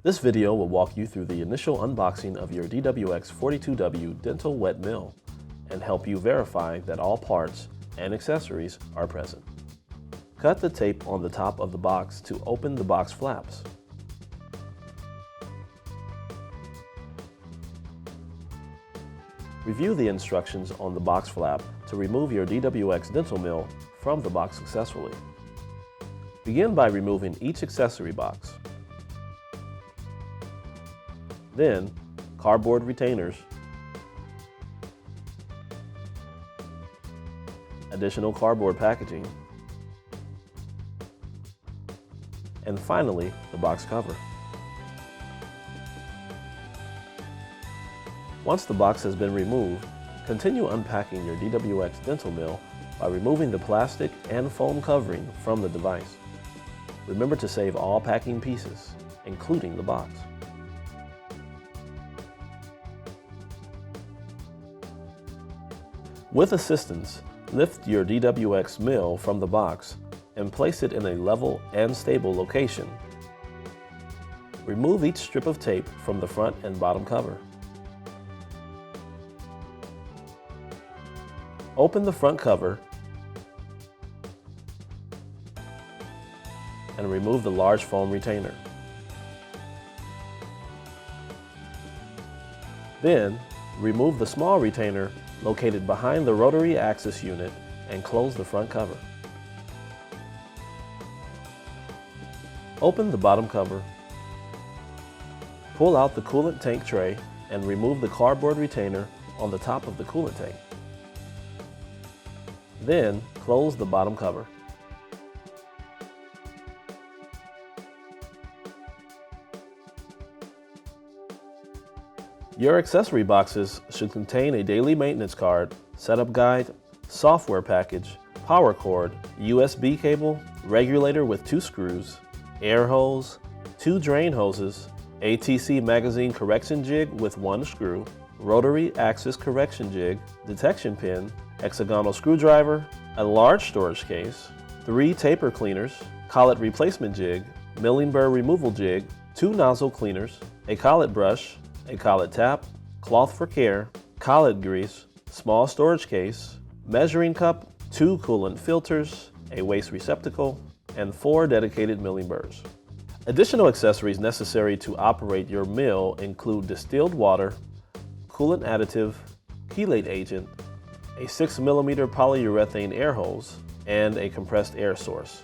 This video will walk you through the initial unboxing of your DWX-42W dental wet mill and help you verify that all parts and accessories are present. Cut the tape on the top of the box to open the box flaps. Review the instructions on the box flap to remove your DWX dental mill from the box successfully. Begin by removing each accessory box. Then, cardboard retainers, additional cardboard packaging, and finally, the box cover. Once the box has been removed, continue unpacking your DWX dental mill by removing the plastic and foam covering from the device. Remember to save all packing pieces, including the box. With assistance, lift your DWX mill from the box and place it in a level and stable location. Remove each strip of tape from the front and bottom cover. Open the front cover and remove the large foam retainer. Then, remove the small retainer located behind the rotary access unit and close the front cover. Open the bottom cover. Pull out the coolant tank tray and remove the cardboard retainer on the top of the coolant tank. Then, close the bottom cover. Your accessory boxes should contain a daily maintenance card, setup guide, software package, power cord, USB cable, regulator with 2 screws, air hose, 2 drain hoses, ATC magazine correction jig with 1 screw, rotary axis correction jig, detection pin, hexagonal screwdriver, a large storage case, 3 taper cleaners, collet replacement jig, milling burr removal jig, 2 nozzle cleaners, a collet brush, a collet tap, cloth for care, collet grease, small storage case, measuring cup, 2 coolant filters, a waste receptacle, and 4 dedicated milling burrs. Additional accessories necessary to operate your mill include distilled water, coolant additive, chelate agent, a 6mm polyurethane air hose, and a compressed air source.